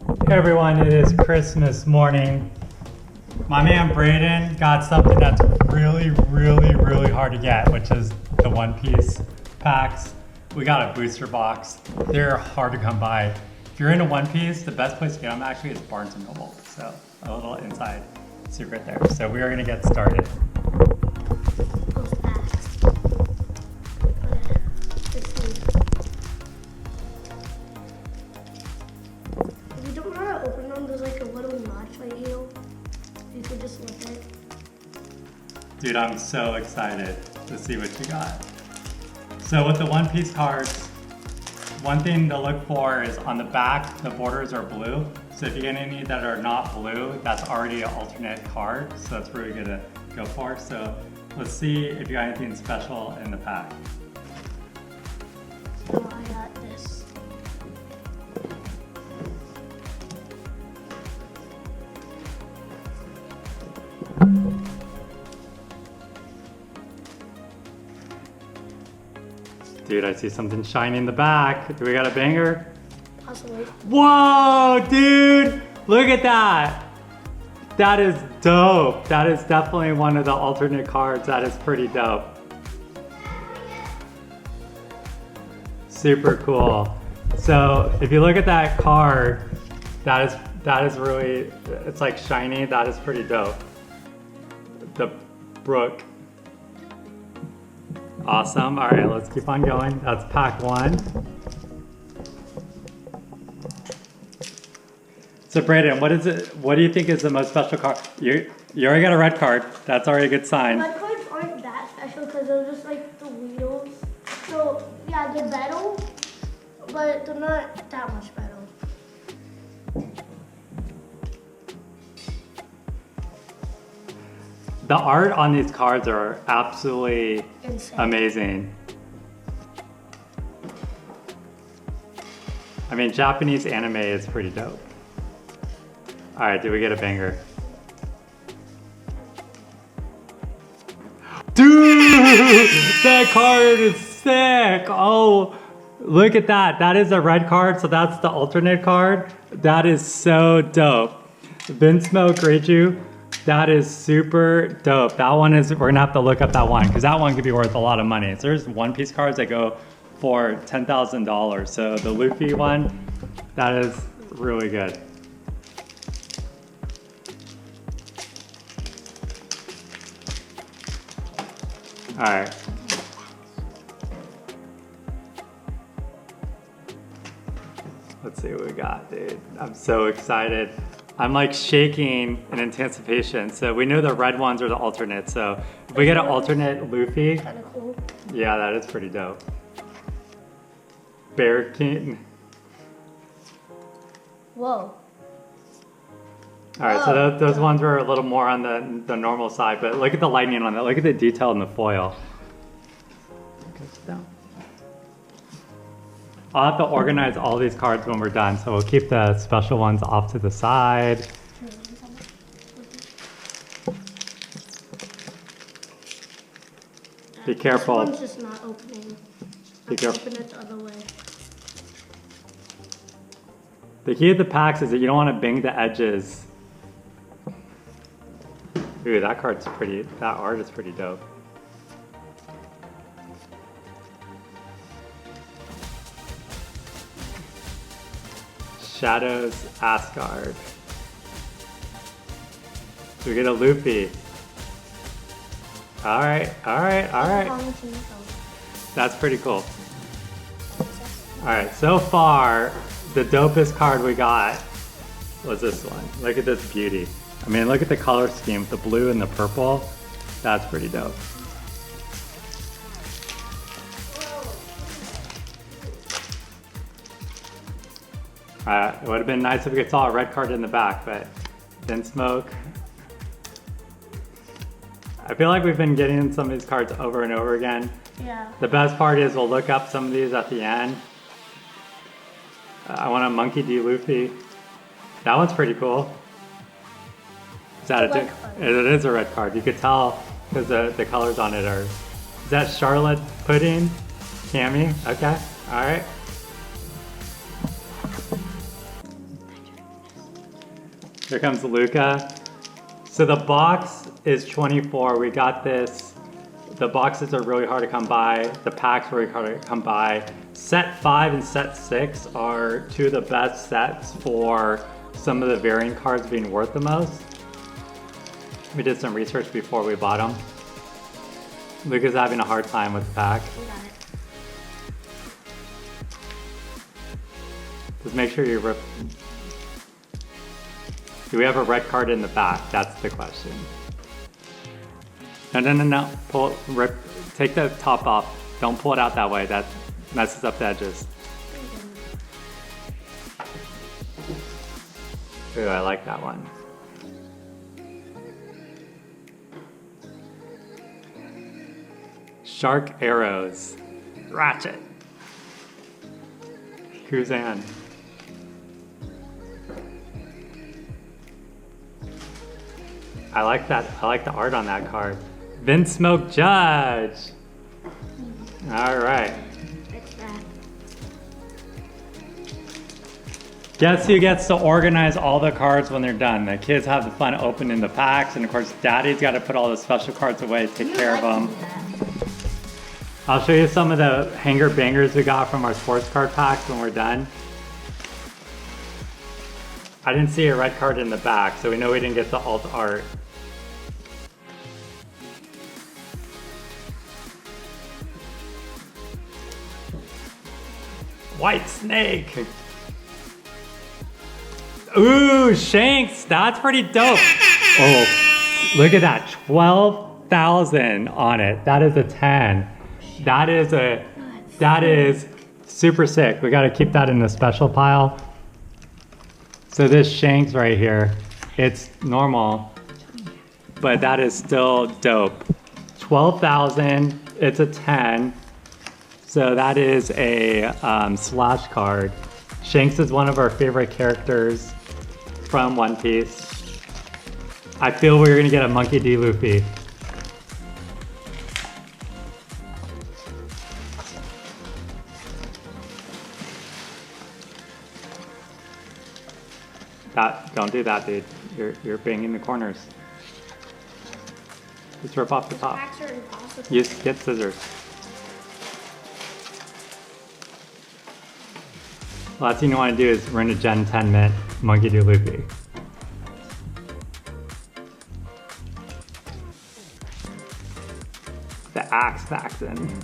Hey everyone, it is Christmas morning. My man Braden got something that's really hard to get, which is the One Piece packs. We got a booster box. They're hard to come by. If you're into One Piece, the best place to get them actually is Barnes & Noble. So a little inside secret there. So we are gonna get started. Dude, I'm so excited to see what you got. So with the One Piece cards, one thing to look for is on the back, the borders are blue. So if you get any that are not blue, that's already an alternate card. So that's really good to go for. So let's see if you got anything special in the pack. Oh, I got this. Dude, I see something shiny in the back. Do we got a banger? Possibly. Whoa, dude! Look at that! That is dope. That is definitely one of the alternate cards. That is pretty dope. Super cool. So if you look at that card, that is really, it's like shiny. That is pretty dope. The Brook. Awesome. All right, let's keep on going. That's pack one. So Braden, what do you think is the most special card? You already got a red card. That's already a good sign. Red cards aren't that special because they're just like the wheels. So yeah, they're metal, but they're not that much metal. The art on these cards are absolutely Insane. amazing. I mean, Japanese anime is pretty dope. All right, did we get a banger? Dude, that card is sick. Oh, look at that. That is a red card, so that's the alternate card. That is so dope. Vinsmoke Reiju. That is super dope. That one is, we're gonna have to look up that one because that one could be worth a lot of money. So there's One Piece cards that go for $10,000. So the Luffy one, that is really good. All right. Let's see what we got, dude. I'm so excited. I'm like shaking in anticipation. So we know the red ones are the alternate. So if we get an alternate Luffy, Kind of cool. yeah, that is pretty dope. Bear King. Whoa. All right, so those ones were a little more on the normal side, but look at the lightning on that. Look at the detail in the foil. I'll have to organize all these cards when we're done, so we'll keep the special ones off to the side. Be careful. This one's just not opening. Be careful. Open it the other way. The key of the packs is that you don't want to bang the edges. Ooh, that card's pretty, that art is pretty dope. Shadows Asgard. We get a Luffy. All right. That's pretty cool. All right, so far, the dopest card we got was this one. Look at this beauty. I mean, look at the color scheme, the blue and the purple. That's pretty dope. It would have been nice if we could saw a red card in the back, but Vinsmoke. I feel like we've been getting some of these cards over and over again. Yeah. The best part is we'll look up some of these at the end. I want a Monkey D. Luffy. That one's pretty cool. Is that it is a red card. You could tell because the colors on it are. Is that Charlotte Pudding? Cammy? Okay. All right. Here comes Luca. So the box is 24. We got this. The boxes are really hard to come by. The packs are really hard to come by. Set 5 and set 6 are two of the best sets for some of the variant cards being worth the most. We did some research before we bought them. Luca's having a hard time with the pack. We got it. Just make sure you rip. Do we have a red card in the back? That's the question. No. Pull, rip, take the top off. Don't pull it out that way. That messes up the edges. Ooh, I like that one. Shark arrows. Ratchet. Kuzan. I like that. I like the art on that card. Vince Smoke Judge. All right. Fix that. Guess who gets to organize all the cards when they're done? The kids have the fun opening the packs, and of course, Daddy's got to put all the special cards away, take care of them. I'll show you some of the hanger bangers we got from our sports card packs when we're done. I didn't see a red card in the back, so we know we didn't get the alt art. White Snake. Ooh, Shanks, that's pretty dope. Oh, look at that, 12,000 on it. That is a 10. That is super sick. We gotta keep that in the special pile. So this Shanks right here, it's normal, but that is still dope. 12,000, it's a 10. So that is a slash card. Shanks is one of our favorite characters from One Piece. I feel we're gonna get a Monkey D. Luffy. Don't do that, dude. You're banging the corners. Just rip off the top. Packs are impossible. Just get scissors. Last thing you want to do is run a Gen 10 mint Monkey D. Luffy. The axe faction.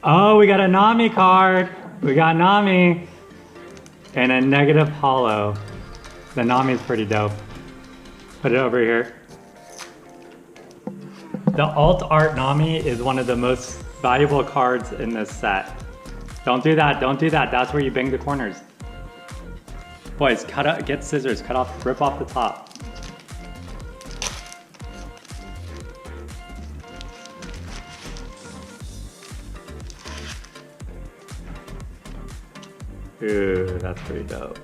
Oh, we got a Nami card. We got Nami. And a negative hollow. The Nami's pretty dope. Put it over here. The alt art Nami is one of the most valuable cards in this set. Don't do that, don't do that. That's where you bang the corners. Boys, get scissors, rip off the top. Ooh, that's pretty dope.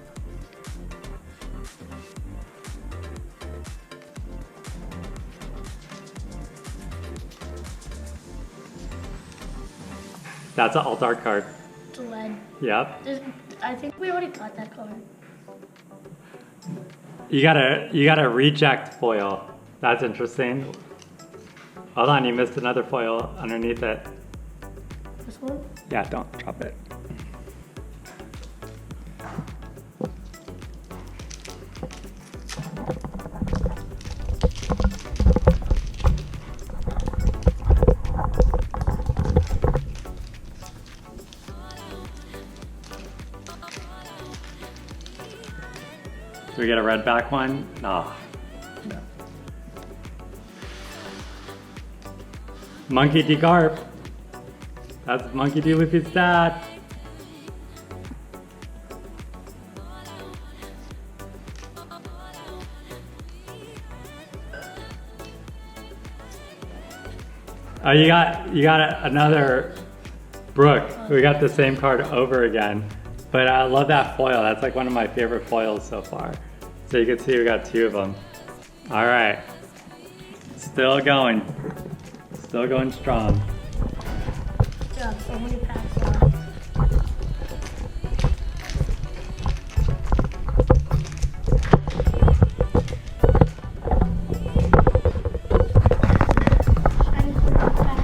That's an alt art card. It's a lead. Yep. I think we already got that card. You gotta reject foil. That's interesting. Hold on, you missed another foil underneath it. This one? Yeah, don't drop it. Do we get a red back one? No. Monkey D. Garp. That's Monkey D. Luffy's dad. Oh, you got another Brooke. We got the same card over again. But I love that foil. That's like one of my favorite foils so far. So you can see we got two of them. All right. Still going. Still going strong. So god, so many packs left. Shiny super pack.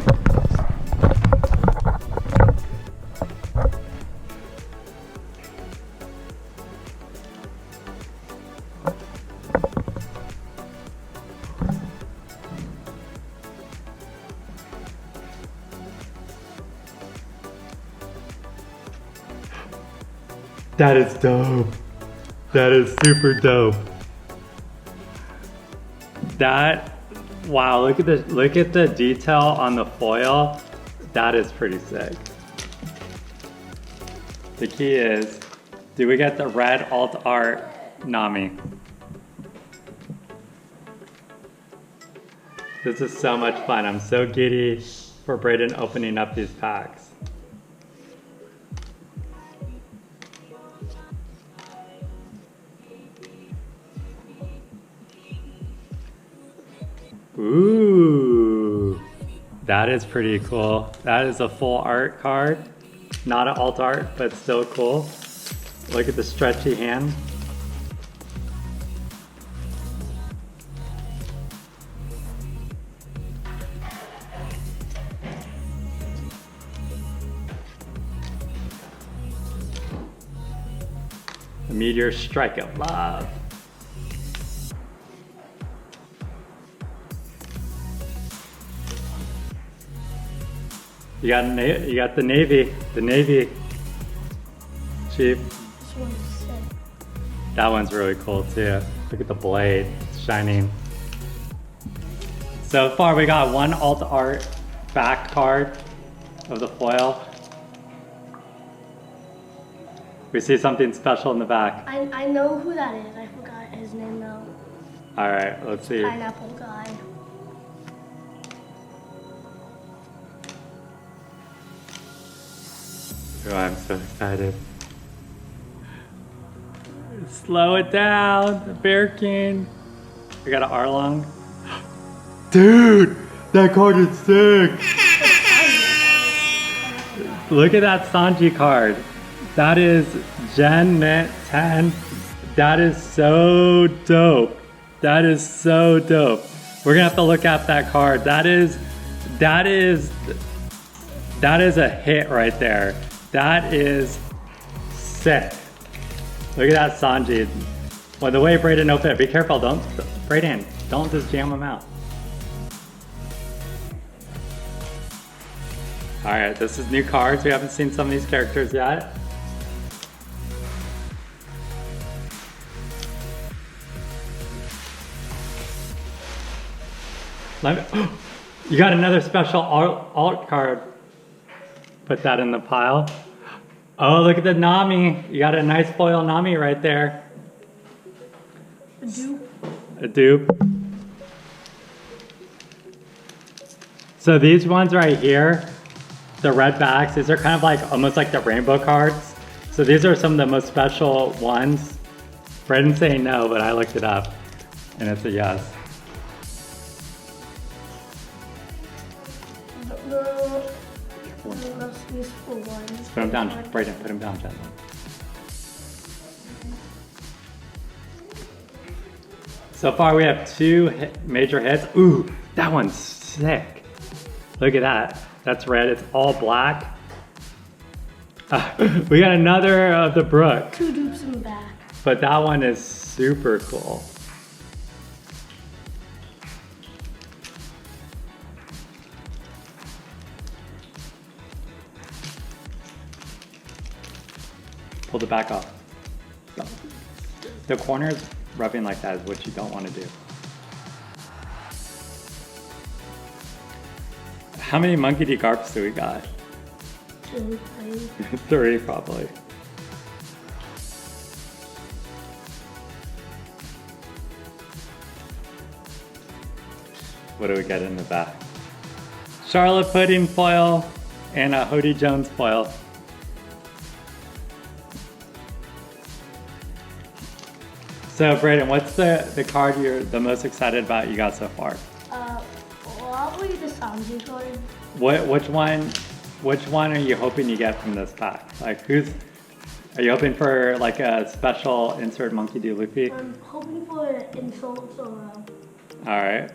That is dope. That is super dope. That, wow, look at the detail on the foil. That is pretty sick. The key is, do we get the red alt art Nami? This is so much fun. I'm so giddy for Braden opening up these packs. Ooh, that is pretty cool. That is a full art card. Not an alt art, but still cool. Look at the stretchy hand. The meteor strike of love. You got the Navy Chief. This one's sick. That one's really cool too. Look at the blade, it's shining. So far we got one alt art back card of the foil. We see something special in the back. I know who that is. I forgot his name though. All right, let's see. Pineapple guy. Oh, I'm so excited. Slow it down, the Bear King. We got an Arlong. Dude, that card is sick. Look at that Sanji card. That is Gen Mint 10. That is so dope. That is so dope. We're gonna have to look at that card. That is a hit right there. That is sick. Look at that Sanji. Well, the way Braden opened it, be careful, Braden, don't just jam him out. All right, this is new cards. We haven't seen some of these characters yet. You got another special alt card. Put that in the pile. Oh, look at the Nami. You got a nice foil Nami right there. A dupe. A dupe. So these ones right here, the red backs, these are kind of like almost like the rainbow cards. So these are some of the most special ones. Braden's saying no, but I looked it up and it's a yes. The most useful ones. Put him down, Braden, put him down gently. So far we have two major hits. Ooh, that one's sick. Look at that. That's red, it's all black. We got another of the Brook. Two dupes in the back. But that one is super cool. Pull the back off. The corners rubbing like that is what you don't want to do. How many Monkey D. Garps do we got? 2, 3. 3 probably. What do we get in the back? Charlotte Pudding foil and a Hody Jones foil. So Braden, what's the card you're the most excited about you got so far? Probably the Sanji card. Which one Which one are you hoping you get from this pack? Like, are you hoping for like a special insert Monkey D. Luffy? I'm hoping for an insult Zoro. Alright.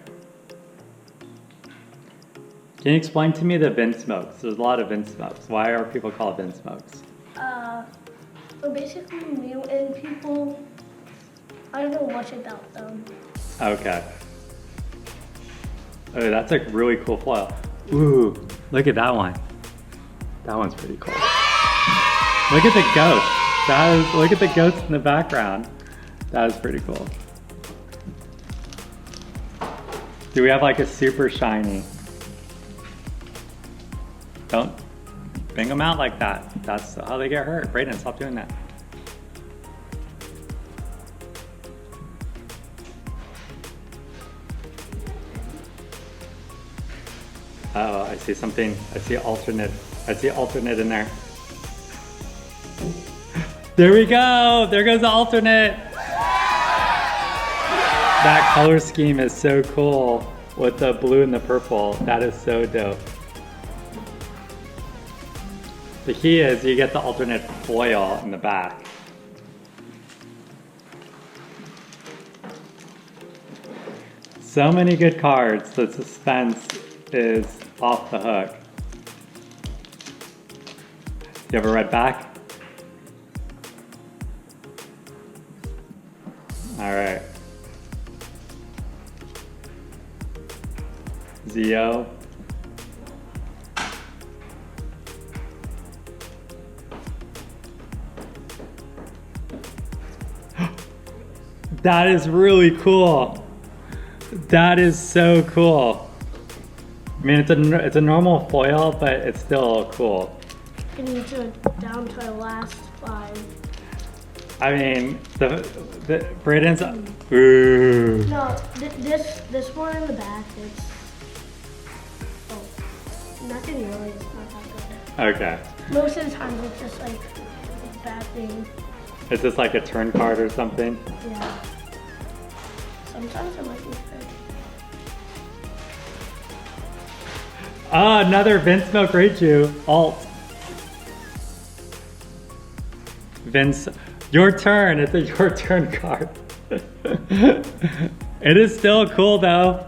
Can you explain to me the Vinsmokes? There's a lot of Vinsmokes. Why are people called Vinsmokes? They're basically mutant people. I don't know much about them. Okay. Oh, that's a really cool foil. Ooh, look at that one. That one's pretty cool. Look at the ghost. Look at the ghost in the background. That is pretty cool. Do we have like a super shiny? Don't bang them out like that. That's how they get hurt. Braden, stop doing that. Oh, I see something. I see alternate. I see alternate in there. There we go. There goes the alternate. That color scheme is so cool with the blue and the purple. That is so dope. The key is you get the alternate foil in the back. So many good cards. The suspense is off the hook. You have a red back? Alright. Zio. That is really cool. That is so cool. I mean, it's a normal foil, but it's still cool. You need to down to the last 5. I mean, the Braden's. Ooh. No, this one in the back, it's. Oh, nothing really. It's not that good. Okay. Most of the time, it's just like a bad thing. Is this like a turn card or something? Yeah. Sometimes it might be good. Ah, another Vinsmoke Raichu alt. Vince, your turn. It's a your turn card. It is still cool though.